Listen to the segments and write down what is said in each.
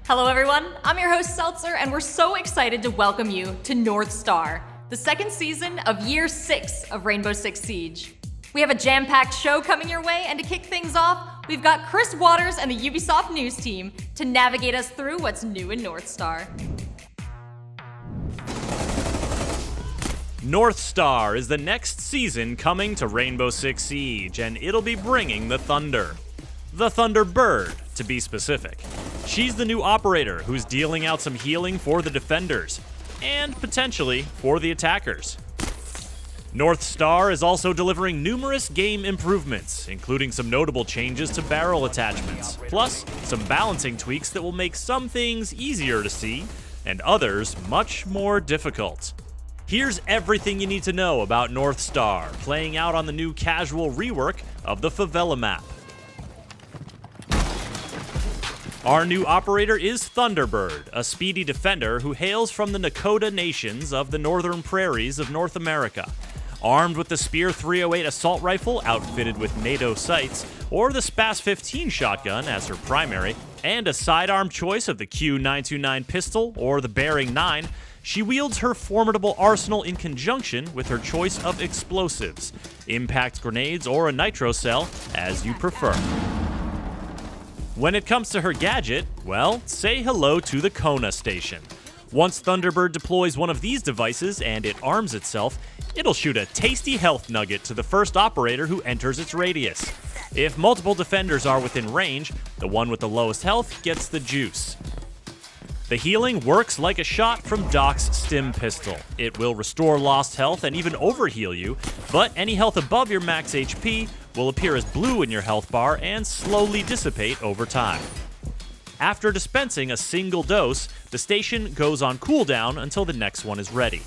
Hello everyone, I'm your host Seltzer, and we're so excited to welcome you to North Star, the second season of Year 6 of Rainbow Six Siege. We have a jam-packed show coming your way, and to kick things off, we've got Chris Waters and the Ubisoft News team to navigate us through what's new in North Star. North Star is the next season coming to Rainbow Six Siege, and it'll be bringing the Thunder. The Thunderbird, to be specific. She's the new operator who's dealing out some healing for the defenders, and potentially for the attackers. North Star is also delivering numerous game improvements, including some notable changes to barrel attachments, plus some balancing tweaks that will make some things easier to see, and others much more difficult. Here's everything you need to know about North Star, playing out on the new casual rework of the favela map. Our new operator is Thunderbird, a speedy defender who hails from the Nakota nations of the northern prairies of North America. Armed with the Spear 308 assault rifle outfitted with NATO sights, or the Spas 15 shotgun as her primary, and a sidearm choice of the Q929 pistol or the Bearing 9, she wields her formidable arsenal in conjunction with her choice of explosives, impact grenades or a nitro cell, as you prefer. When it comes to her gadget, well, say hello to the Kona station. Once Thunderbird deploys one of these devices and it arms itself, it'll shoot a tasty health nugget to the first operator who enters its radius. If multiple defenders are within range, the one with the lowest health gets the juice. The healing works like a shot from Doc's stim pistol. It will restore lost health and even overheal you, but any health above your max HP will appear as blue in your health bar and slowly dissipate over time. After dispensing a single dose, the station goes on cooldown until the next one is ready.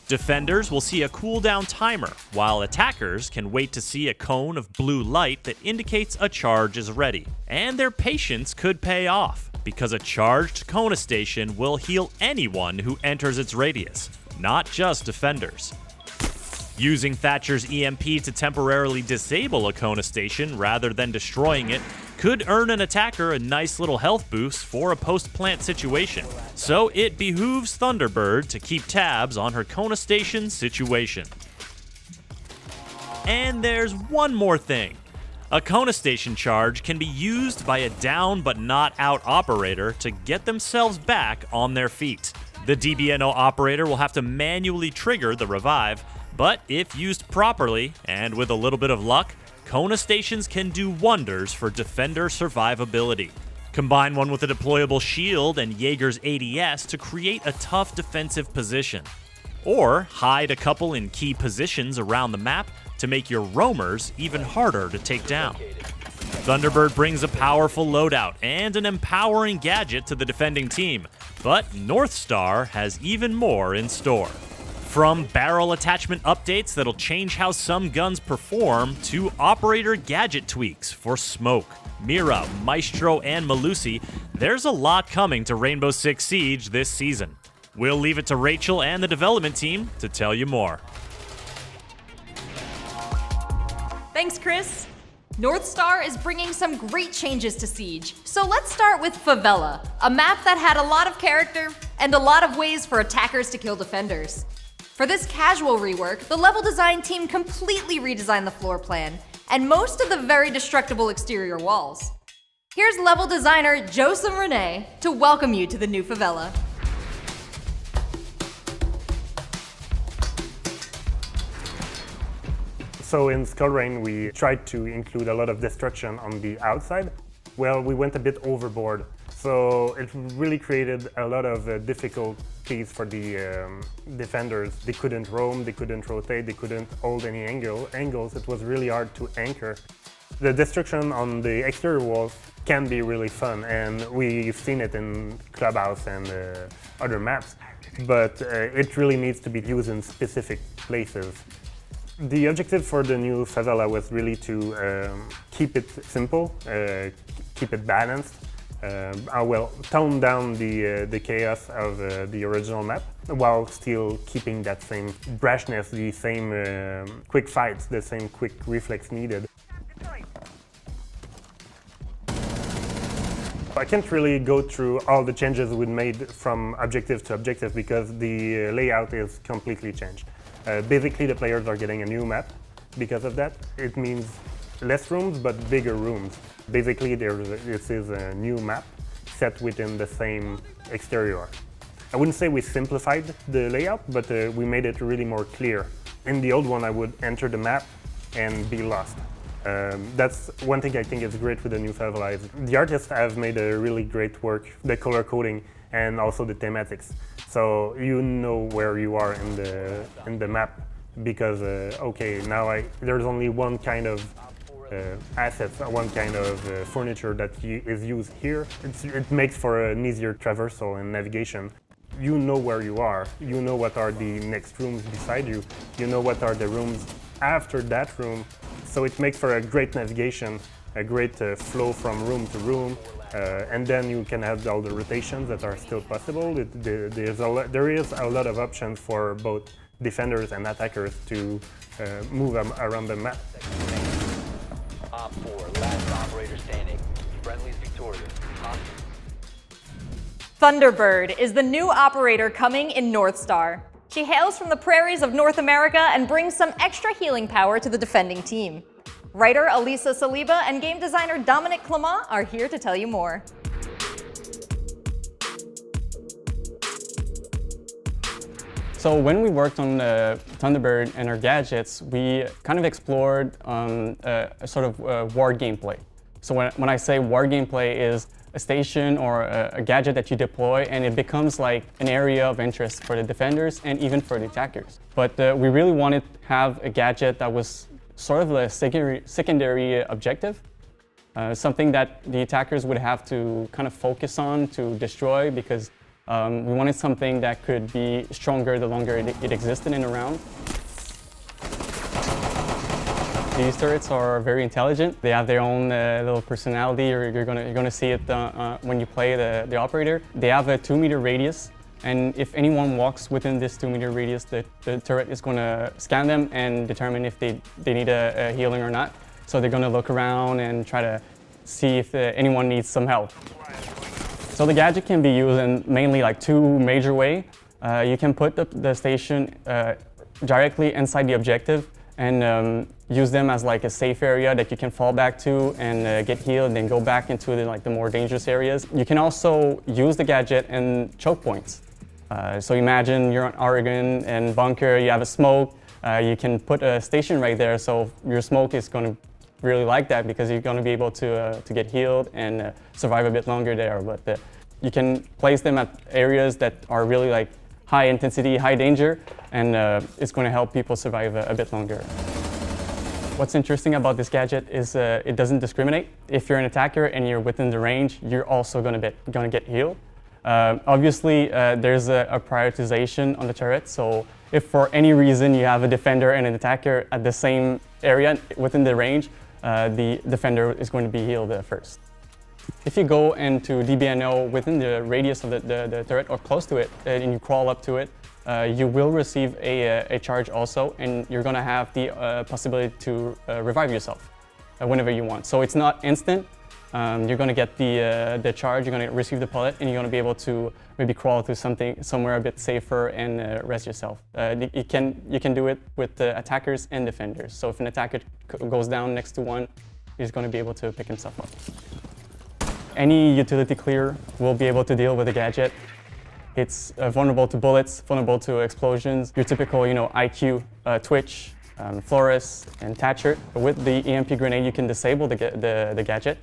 Defenders will see a cooldown timer, while attackers can wait to see a cone of blue light that indicates a charge is ready. And their patience could pay off, because a charged Kona station will heal anyone who enters its radius, not just defenders. Using Thatcher's EMP to temporarily disable a Kona station rather than destroying it could earn an attacker a nice little health boost for a post-plant situation, so it behooves Thunderbird to keep tabs on her Kona station situation. And there's one more thing. A Kona station charge can be used by a down but not out operator to get themselves back on their feet. The DBNO operator will have to manually trigger the revive, but if used properly, and with a little bit of luck, Kona stations can do wonders for defender survivability. Combine one with a deployable shield and Jaeger's ADS to create a tough defensive position. Or hide a couple in key positions around the map to make your roamers even harder to take down. Thunderbird brings a powerful loadout and an empowering gadget to the defending team, but North Star has even more in store. From barrel attachment updates that'll change how some guns perform to operator gadget tweaks for Smoke, Mira, Maestro, and Malusi, there's a lot coming to Rainbow Six Siege this season. We'll leave it to Rachel and the development team to tell you more. Thanks, Chris. North Star is bringing some great changes to Siege. So let's start with Favela, a map that had a lot of character and a lot of ways for attackers to kill defenders. For this casual rework, the level design team completely redesigned the floor plan and most of the very destructible exterior walls. Here's level designer Joseph Renee to welcome you to the new Favela. So in Skull Rain, we tried to include a lot of destruction on the outside. Well, we went a bit overboard. So it really created a lot of difficulties for the defenders. They couldn't roam, they couldn't rotate, they couldn't hold any angles. It was really hard to anchor. The destruction on the exterior walls can be really fun, and we've seen it in Clubhouse and other maps, but it really needs to be used in specific places. The objective for the new favela was really to keep it simple, keep it balanced, tone down the chaos of the original map, while still keeping that same brashness, the same quick fights, the same quick reflex needed. I can't really go through all the changes we made from objective to objective because the layout is completely changed. Basically, the players are getting a new map because of that. It means less rooms, but bigger rooms. Basically, this is a new map set within the same exterior. I wouldn't say we simplified the layout, but we made it really more clear. In the old one, I would enter the map and be lost. That's one thing I think is great with the new favila. The artists have made a really great work, the color coding and also the thematics. So you know where you are in the map because okay, now there's only one kind of assets, one kind of furniture that is used here. It makes for an easier traversal and navigation. You know where you are, you know what are the next rooms beside you, you know what are the rooms after that room. So it makes for a great navigation, a great flow from room to room, and then you can have all the rotations that are still possible. There is a lot of options for both defenders and attackers to move around the map. Op 4, last operator standing. Friendly's victorious. Thunderbird is the new operator coming in North Star. She hails from the prairies of North America and brings some extra healing power to the defending team. Writer Elisa Saliba and game designer Dominic Clement are here to tell you more. So when we worked on Thunderbird and our gadgets, we kind of explored a sort of war gameplay. So when I say war gameplay is a station or a gadget that you deploy and it becomes like an area of interest for the defenders and even for the attackers. But we really wanted to have a gadget that was sort of a secondary objective, something that the attackers would have to kind of focus on to destroy because we wanted something that could be stronger the longer it existed in a round. These turrets are very intelligent. They have their own little personality. You're gonna see it when you play the operator. They have a 2-meter radius, and if anyone walks within this 2-meter radius, the turret is gonna scan them and determine if they need a healing or not. So they're gonna look around and try to see if anyone needs some help. So the gadget can be used in mainly like 2 major ways. You can put the station directly inside the objective and use them as like a safe area that you can fall back to and get healed and then go back into the more dangerous areas. You can also use the gadget in choke points. So imagine you're on Oregon and bunker, you have a smoke, you can put a station right there, so your smoke is going to really like that because you're going to be able to get healed and survive a bit longer there. But you can place them at areas that are really like high intensity, high danger, and it's going to help people survive a bit longer. What's interesting about this gadget is it doesn't discriminate. If you're an attacker and you're within the range, you're also going to get healed. Obviously, there's a prioritization on the turret, so if for any reason you have a defender and an attacker at the same area within the range, the defender is going to be healed first. If you go into DBNO within the radius of the turret or close to it and you crawl up to it, you will receive a charge also, and you're going to have the possibility to revive yourself whenever you want. So it's not instant. You're going to get the charge, you're going to receive the pellet, and you're going to be able to maybe crawl to somewhere a bit safer and rest yourself. You can do it with attackers and defenders. So if an attacker goes down next to one, he's going to be able to pick himself up. Any utility clear will be able to deal with the gadget. It's vulnerable to bullets, vulnerable to explosions. Your typical, IQ, Twitch, Flores, and Thatcher. With the EMP grenade, you can disable the gadget.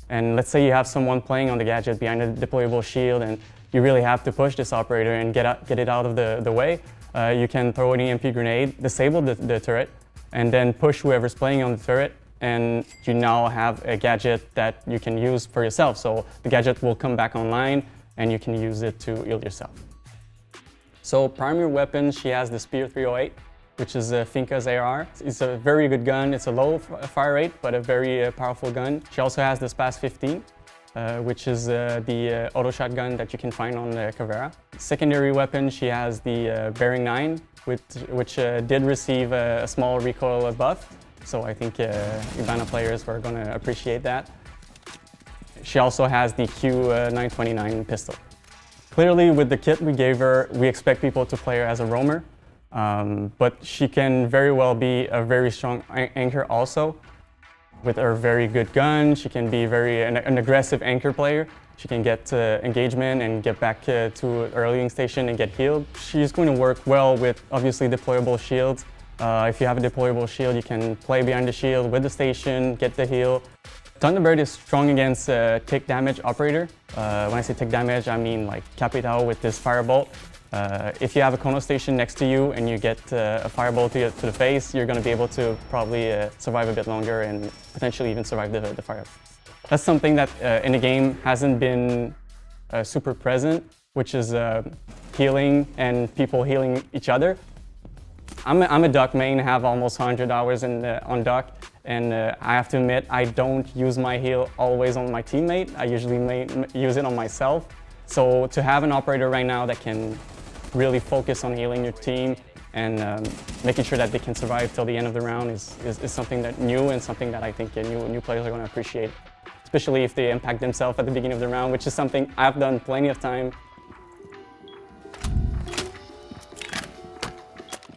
And let's say you have someone playing on the gadget behind a deployable shield, and you really have to push this operator and get it out of the way. You can throw an EMP grenade, disable the turret, and then push whoever's playing on the turret, and you now have a gadget that you can use for yourself. So the gadget will come back online, and you can use it to heal yourself. So primary weapon, she has the Spear 308, which is Finka's AR. It's a very good gun. It's a low fire rate, but a very powerful gun. She also has the SPAS 15, which is the auto shotgun that you can find on Cavera. Secondary weapon, she has the Bearing 9, which did receive a small recoil buff. So I think Ibana players were going to appreciate that. she also has the Q929 pistol. Clearly, with the kit we gave her, we expect people to play her as a roamer, but she can very well be a very strong anchor also. With her very good gun, she can be an aggressive anchor player. She can get engagement and get back to her leading station and get healed. She's going to work well with, obviously, deployable shields. If you have a deployable shield, you can play behind the shield with the station, get the heal. Thunderbird is strong against tick damage operator. When I say tick damage, I mean like Capitao with this firebolt. If you have a Kono station next to you and you get a firebolt to the face, you're going to be able to probably survive a bit longer and potentially even survive the fire. That's something that in the game hasn't been super present, which is healing and people healing each other. I'm a Duck main, have almost 100 hours on Duck, and I have to admit I don't use my heal always on my teammate. I usually use it on myself. So to have an operator right now that can really focus on healing your team and making sure that they can survive till the end of the round is something that new and something that I think new players are going to appreciate, especially if they impact themselves at the beginning of the round, which is something I've done plenty of time.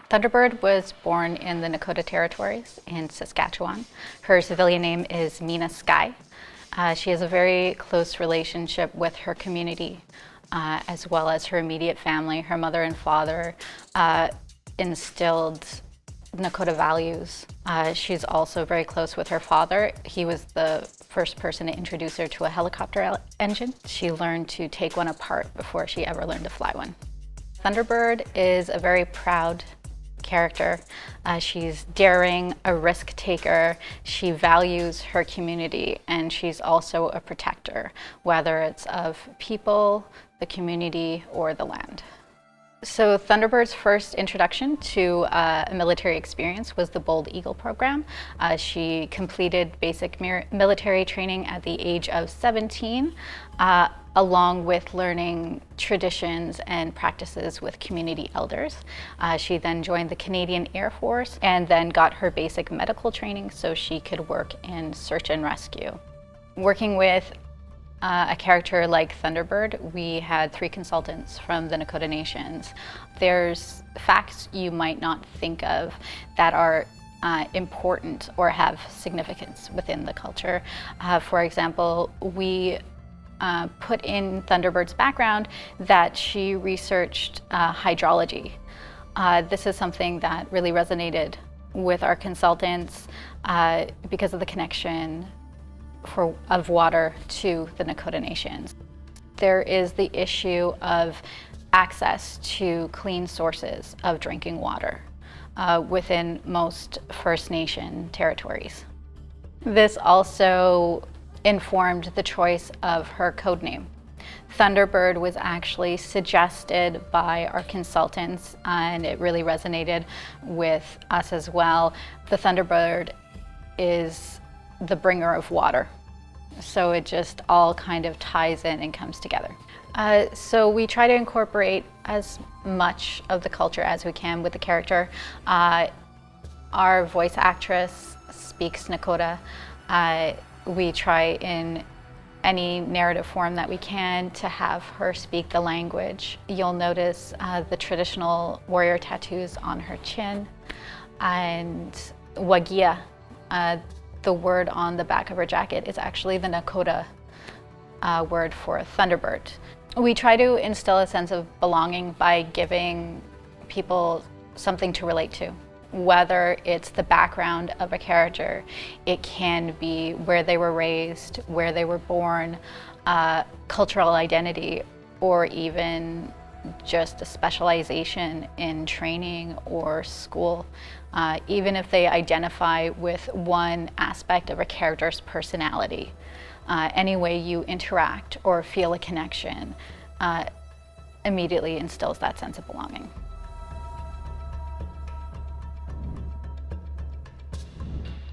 Thunderbird was born in the Nakota Territories in Saskatchewan. Her civilian name is Mina Sky. She has a very close relationship with her community, as well as her immediate family. Her mother and father instilled Nakota values. She's also very close with her father. He was the first person to introduce her to a helicopter engine. She learned to take one apart before she ever learned to fly one. Thunderbird is a very proud character. She's daring, a risk taker. She values her community, and she's also a protector, whether it's of people, the community, or the land. So Thunderbird's first introduction to a military experience was the Bold Eagle program. She completed basic military training at the age of 17, along with learning traditions and practices with community elders. She then joined the Canadian Air Force and then got her basic medical training so she could work in search and rescue. Working with a character like Thunderbird, we had 3 consultants from the Nakota Nations. There's facts you might not think of that are important or have significance within the culture. For example, we put in Thunderbird's background that she researched hydrology. This is something that really resonated with our consultants because of the connection of water to the Nakota Nations. There is the issue of access to clean sources of drinking water within most First Nation territories. This also informed the choice of her code name. Thunderbird was actually suggested by our consultants, and it really resonated with us as well. The Thunderbird is the bringer of water. So it just all kind of ties in and comes together. So we try to incorporate as much of the culture as we can with the character. Our voice actress speaks Nakota. We try in any narrative form that we can to have her speak the language. You'll notice the traditional warrior tattoos on her chin, and wagia, the word on the back of her jacket, is actually the Nakota word for Thunderbird. We try to instill a sense of belonging by giving people something to relate to. Whether it's the background of a character, it can be where they were raised, where they were born, cultural identity, or even just a specialization in training or school. Even if they identify with one aspect of a character's personality, any way you interact or feel a connection immediately instills that sense of belonging.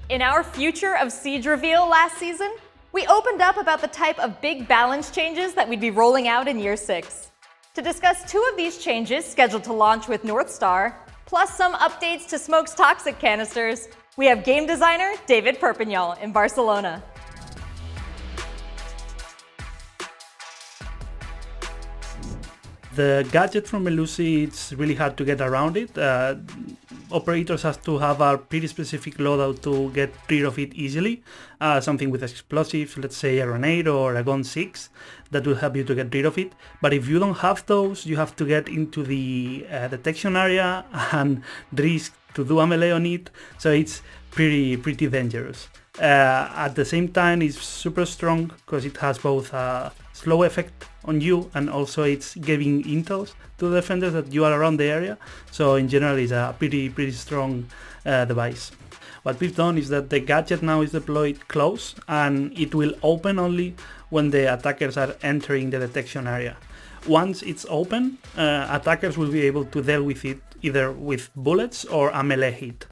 In our Future of Siege reveal last season, we opened up about the type of big balance changes that we'd be rolling out in Year 6. To discuss 2 of these changes scheduled to launch with North Star, plus some updates to Smoke's toxic canisters, we have game designer David Perpignol in Barcelona. The gadget from Melusi, it's really hard to get around it. Operators have to have a pretty specific loadout to get rid of it easily. Something with explosives, let's say a grenade or a gun 6, that will help you to get rid of it. But if you don't have those, you have to get into the detection area and risk to do a melee on it. So it's pretty dangerous. At the same time, it's super strong because it has both a slow effect on you and also it's giving intels to the defenders that you are around the area. So in general, it's a pretty strong device. What we've done is that the gadget now is deployed close and it will open only when the attackers are entering the detection area. Once it's open, attackers will be able to deal with it either with bullets or a melee hit.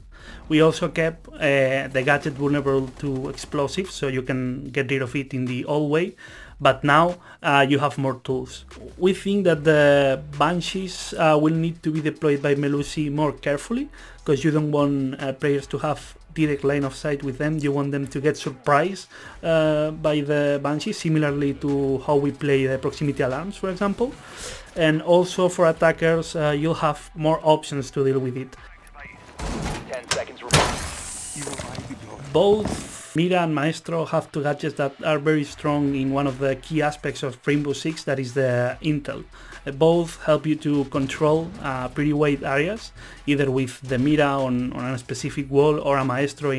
We also kept the gadget vulnerable to explosives, so you can get rid of it in the old way, but now you have more tools. We think that the Banshees will need to be deployed by Melusi more carefully, because you don't want players to have direct line of sight with them. You want them to get surprised by the Banshees, similarly to how we play the proximity alarms, for example. And also for attackers, you'll have more options to deal with it. 10 seconds remaining. Both Mira and Maestro have two gadgets that are very strong in one of the key aspects of Rainbow Six, that is the intel. Both help you to control pretty wide areas, either with the Mira on a specific wall or a Maestro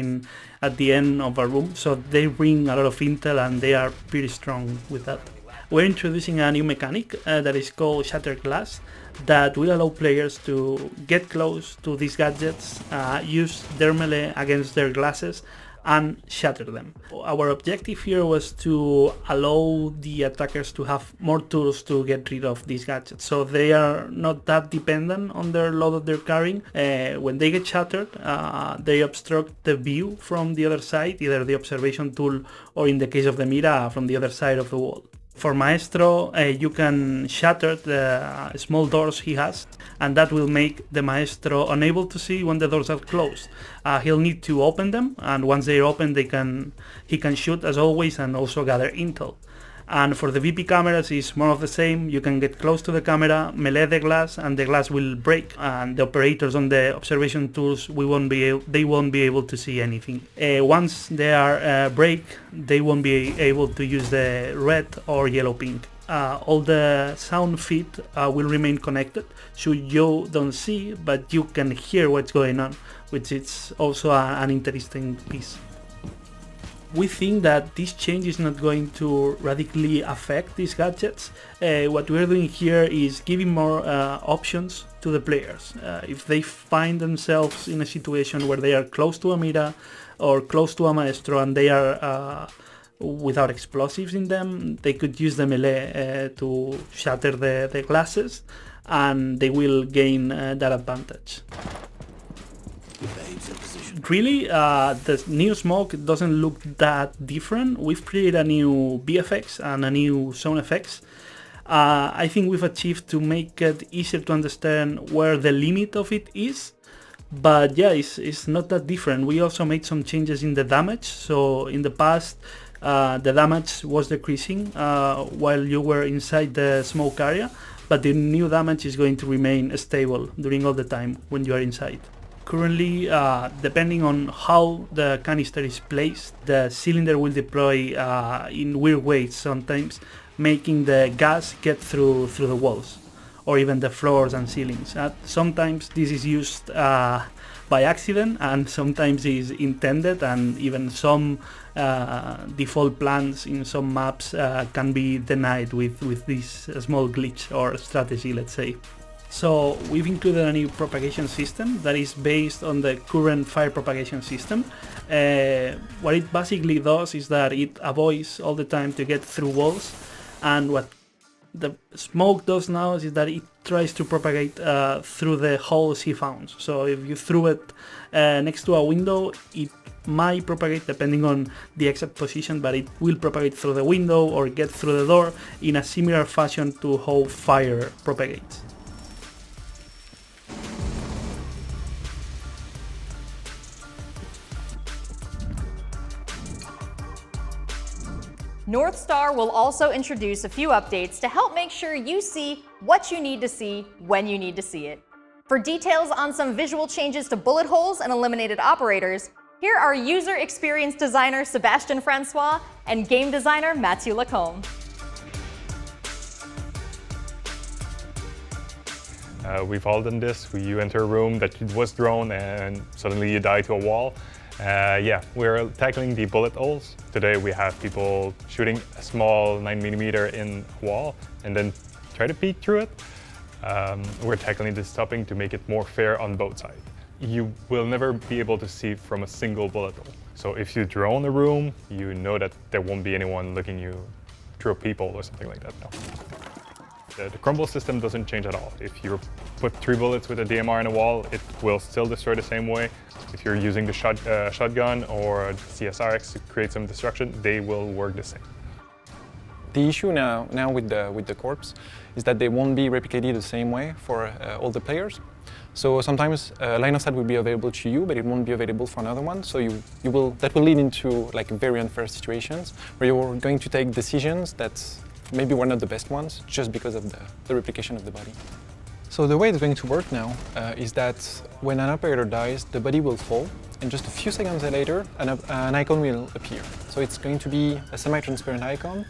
at the end of a room. So they bring a lot of intel and they are pretty strong with that. We're introducing a new mechanic that is called Shattered Glass, that will allow players to get close to these gadgets, use their melee against their glasses and shatter them. Our objective here was to allow the attackers to have more tools to get rid of these gadgets, so they are not that dependent on their load that they're carrying. When they get shattered, they obstruct the view from the other side, either the observation tool or, in the case of the Mira, from the other side of the wall. For Maestro, you can shatter the small doors he has, and that will make the Maestro unable to see when the doors are closed. He'll need to open them, and once they're open, he can shoot as always and also gather intel. And for the VP cameras, it's more of the same. You can get close to the camera, melee the glass, and the glass will break. And the operators on the observation tools, they won't be able to see anything. Once they are break, they won't be able to use the red or yellow ping. All the sound feed will remain connected, so you don't see, but you can hear what's going on, which is also an interesting piece. We think that this change is not going to radically affect these gadgets. What we're doing here is giving more options to the players. If they find themselves in a situation where they are close to a Mira or close to a Maestro and they are without explosives in them, they could use the melee to shatter the glasses, and they will gain that advantage. Really, the new smoke doesn't look that different. We've created a new VFX and a new sound effects. I think we've achieved to make it easier to understand where the limit of it is. But yeah, it's not that different. We also made some changes in the damage. So in the past, the damage was decreasing while you were inside the smoke area. But the new damage is going to remain stable during all the time when you are inside. Currently, depending on how the canister is placed, the cylinder will deploy in weird ways sometimes, making the gas get through the walls or even the floors and ceilings. Sometimes this is used by accident, and sometimes is intended, and even some default plans in some maps can be denied with this small glitch or strategy, let's say. So we've included a new propagation system that is based on the current fire propagation system. What it basically does is that it avoids all the time to get through walls, and what the smoke does now is that it tries to propagate through the holes he found. So if you threw it next to a window, it might propagate depending on the exact position, but it will propagate through the window or get through the door in a similar fashion to how fire propagates. North Star will also introduce a few updates to help make sure you see what you need to see when you need to see it. For details on some visual changes to bullet holes and eliminated operators, here are user experience designer Sebastian Francois and game designer Mathieu Lacombe. We've all done this. You enter a room that was drawn and suddenly you die to a wall. Yeah, we're tackling the bullet holes. Today we have people shooting a small 9mm in a wall and then try to peek through it. We're tackling this topic to make it more fair on both sides. You will never be able to see from a single bullet hole. So if you drone a room, you know that there won't be anyone looking you through a peephole or something like that. No. The crumble system doesn't change at all. If you put 3 bullets with a DMR in a wall, it will still destroy the same way. If you're using the shotgun or CSRX to create some destruction, they will work the same. The issue now with the corpse is that they won't be replicated the same way for all the players. So sometimes line of sight will be available to you, but it won't be available for another one. So that will lead into like very unfair situations where you're going to take decisions that maybe were not the best ones just because of the replication of the body. So the way it's going to work now is that when an operator dies, the body will fall, and just a few seconds later, an icon will appear. So it's going to be a semi-transparent icon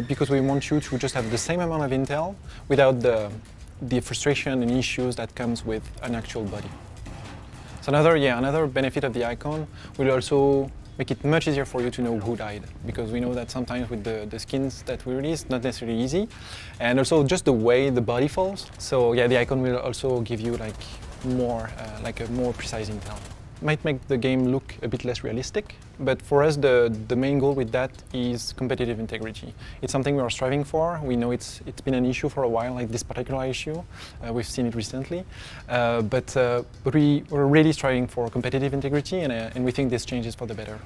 because we want you to just have the same amount of intel without the frustration and issues that comes with an actual body. So another benefit of the icon will also make it much easier for you to know who died, because we know that sometimes with the skins that we release, not necessarily easy, and also just the way the body falls. So yeah, the icon will also give you like more a more precise intel. Might make the game look a bit less realistic, but for us the main goal with that is competitive integrity. It's something we are striving for. We know it's been an issue for a while, like this particular issue. We've seen it recently, but we're really striving for competitive integrity, and we think this change is for the better.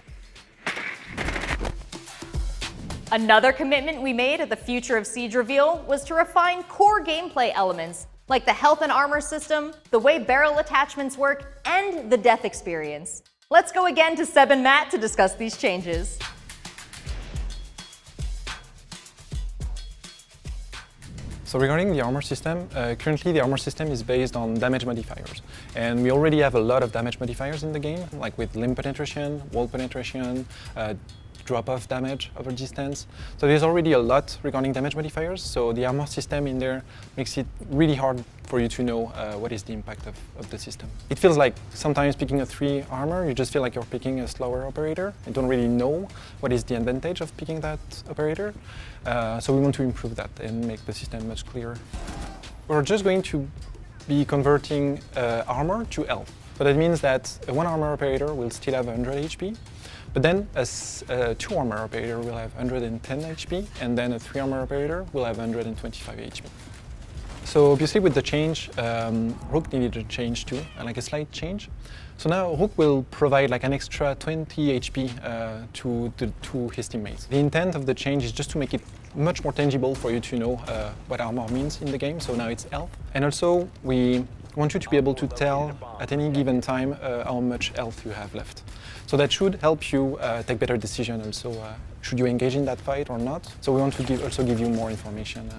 Another commitment we made at the Future of Siege reveal was to refine core gameplay elements like the health and armor system, the way barrel attachments work, and the death experience. Let's go again to Seb and Matt to discuss these changes. So regarding the armor system, currently the armor system is based on damage modifiers. And we already have a lot of damage modifiers in the game, like with limb penetration, wall penetration, drop-off damage over distance. So there's already a lot regarding damage modifiers, so the armor system in there makes it really hard for you to know what is the impact of the system. It feels like sometimes picking a 3 armor, you just feel like you're picking a slower operator. You don't really know what is the advantage of picking that operator. So we want to improve that and make the system much clearer. We're just going to be converting armor to health. So that means that a 1 armor operator will still have 100 HP, but then a 2 armor operator will have 110 HP, and then a 3 armor operator will have 125 HP. So obviously with the change, Rook needed a change too, like a slight change. So now Rook will provide like an extra 20 HP to his teammates. The intent of the change is just to make it much more tangible for you to know what armor means in the game, so now it's health. And also we want you to be able to tell at any given time how much health you have left. So that should help you take better decisions also, should you engage in that fight or not. So we want to also give you more information.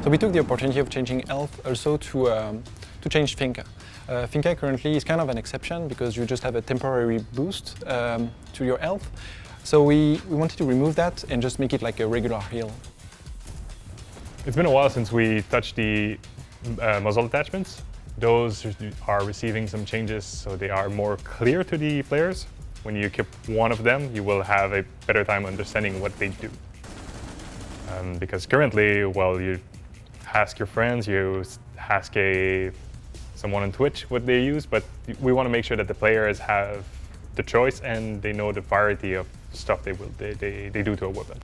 So we took the opportunity of changing health also to change Finca. Finca currently is kind of an exception because you just have a temporary boost to your health. So we wanted to remove that and just make it like a regular heal. It's been a while since we touched the muzzle attachments. Those are receiving some changes, so they are more clear to the players. When you equip one of them, you will have a better time understanding what they do. Because currently, well, you ask your friends, you ask someone on Twitch what they use, but we want to make sure that the players have the choice and they know the variety of stuff they do to a weapon.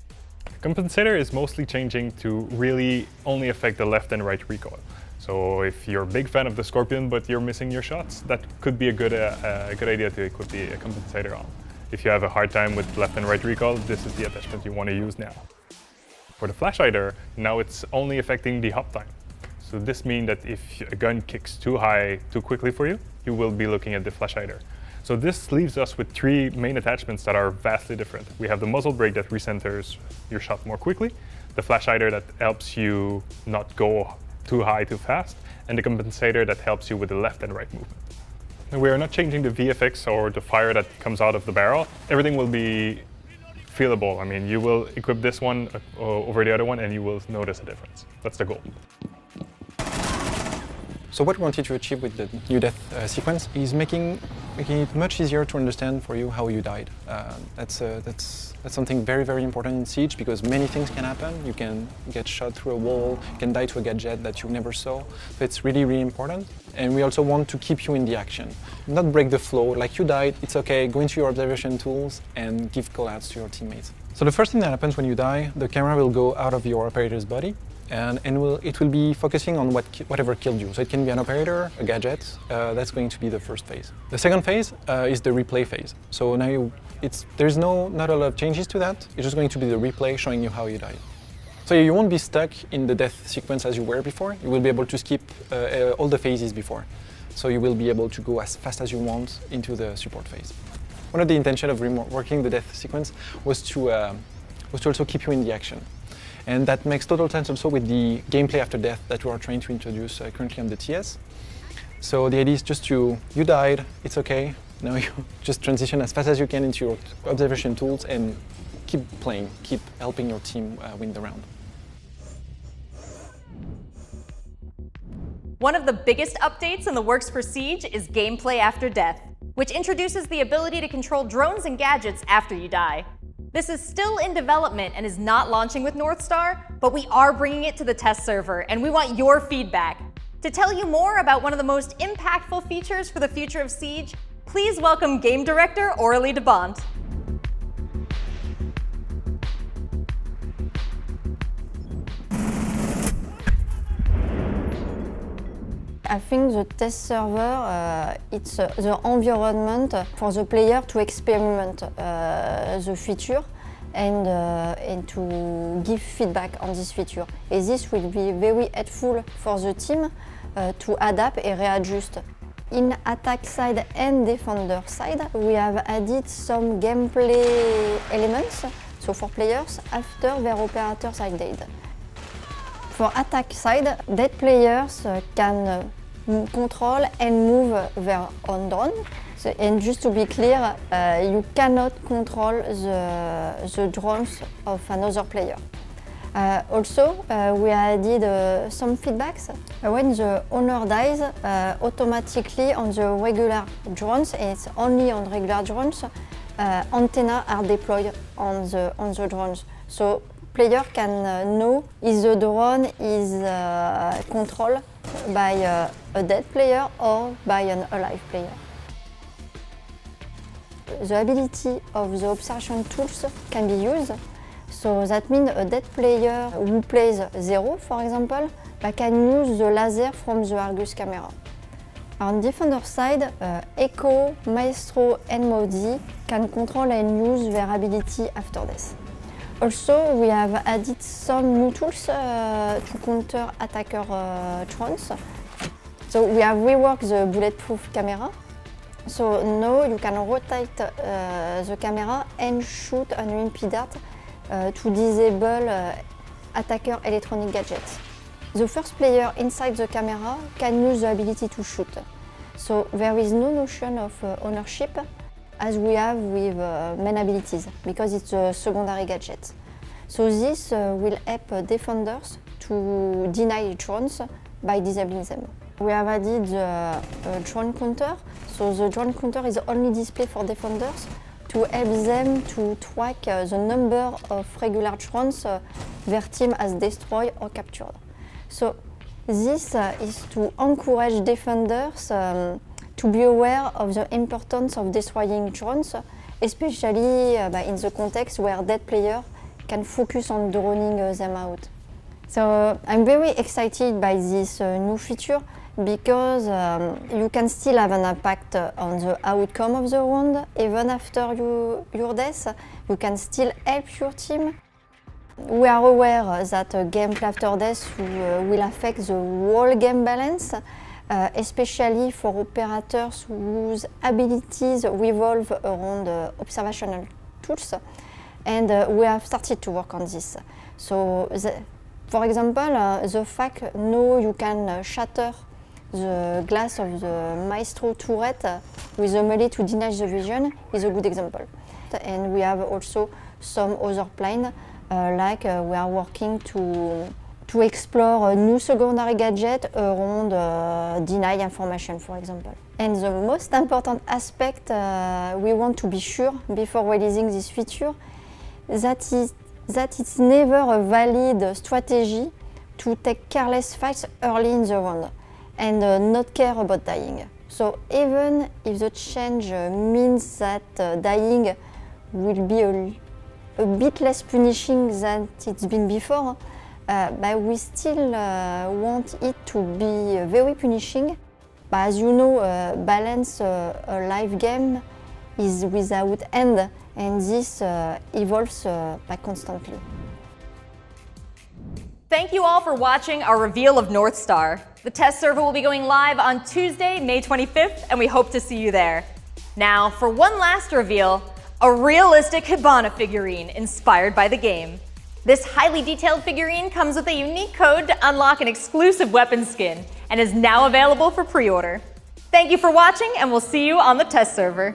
Compensator is mostly changing to really only affect the left and right recoil. So if you're a big fan of the Scorpion but you're missing your shots, that could be a good idea to equip the compensator on. If you have a hard time with left and right recoil, this is the attachment you want to use now. For the flash hider, now it's only affecting the hop time. So this means that if a gun kicks too high too quickly for you, you will be looking at the flash hider. So this leaves us with three main attachments that are vastly different. We have the muzzle brake that recenters your shot more quickly, the flash hider that helps you not go too high too fast, and the compensator that helps you with the left and right movement. And we are not changing the VFX or the fire that comes out of the barrel. Everything will be feelable. I mean, you will equip this one over the other one and you will notice a difference. That's the goal. So what we wanted to achieve with the new death sequence is making it much easier to understand for you how you died. That's something very, very important in Siege because many things can happen. You can get shot through a wall, you can die to a gadget that you never saw. So it's really, really important. And we also want to keep you in the action, not break the flow. Like you died, it's okay, go into your observation tools and give call-outs to your teammates. So the first thing that happens when you die, the camera will go out of your operator's body and it will be focusing on whatever killed you. So it can be an operator, a gadget, that's going to be the first phase. The second phase is the replay phase. So now there's not a lot of changes to that. It's just going to be the replay showing you how you died. So you won't be stuck in the death sequence as you were before. You will be able to skip all the phases before. So you will be able to go as fast as you want into the support phase. One of the intentions of reworking the death sequence was to also keep you in the action. And that makes total sense also with the gameplay after death that we are trying to introduce currently on the TS. So the idea is just you died, it's okay. Now you just transition as fast as you can into your observation tools and keep playing, keep helping your team win the round. One of the biggest updates in the works for Siege is gameplay after death, which introduces the ability to control drones and gadgets after you die. This is still in development and is not launching with North Star, but we are bringing it to the test server, and we want your feedback. To tell you more about one of the most impactful features for the future of Siege, please welcome Game Director Aurélie Debont. I think the test server, it's the environment for the player to experiment the feature and to give feedback on this feature. And this will be very helpful for the team to adapt and readjust. In attack side and defender side, we have added some gameplay elements, so for players, after their operators are dead. For attack side, dead players can control and move their own drone. So, and just to be clear, you cannot control the drones of another player. Also, we added some feedbacks. When the owner dies, automatically on the regular drones, and it's only on regular drones, antennas are deployed on the drones. So player can know if the drone is controlled by a dead player or by an alive player. The ability of the observation tools can be used. So that means a dead player who plays 0, for example, can use the laser from the Argus camera. On defender side, Echo, Maestro and Maudie can control and use their ability after death. Also, we have added some new tools to counter attacker drones. So we have reworked the bulletproof camera. So now you can rotate the camera and shoot an UMP dart to disable attacker electronic gadgets. The first player inside the camera can use the ability to shoot. So there is no notion of ownership as we have with main abilities because it's a secondary gadget. So this will help defenders to deny drones by disabling them. We have added the drone counter. So the drone counter is only displayed for defenders to help them to track the number of regular drones their team has destroyed or captured. So this is to encourage defenders to be aware of the importance of destroying drones, especially in the context where dead players can focus on droning them out. So I'm very excited by this new feature because you can still have an impact on the outcome of the round. Even after your death, you can still help your team. We are aware that gameplay after death will affect the whole game balance, especially for operators whose abilities revolve around observational tools. And we have started to work on this. So, for example, the fact now you can shatter the glass of the Maestro turret with a melee to deny the vision is a good example. And we have also some other plane, like we are working to explore a new secondary gadget around deny information, for example. And the most important aspect we want to be sure before releasing this feature that it's never a valid strategy to take careless fights early in the round and not care about dying. So even if the change means that dying will be a bit less punishing than it's been before, but we still want it to be very punishing. But as you know, balance a live game is without end, and this evolves constantly. Thank you all for watching our reveal of North Star. The test server will be going live on Tuesday, May 25th, and we hope to see you there. Now, for one last reveal, a realistic Hibana figurine inspired by the game. This highly detailed figurine comes with a unique code to unlock an exclusive weapon skin and is now available for pre-order. Thank you for watching, and we'll see you on the test server.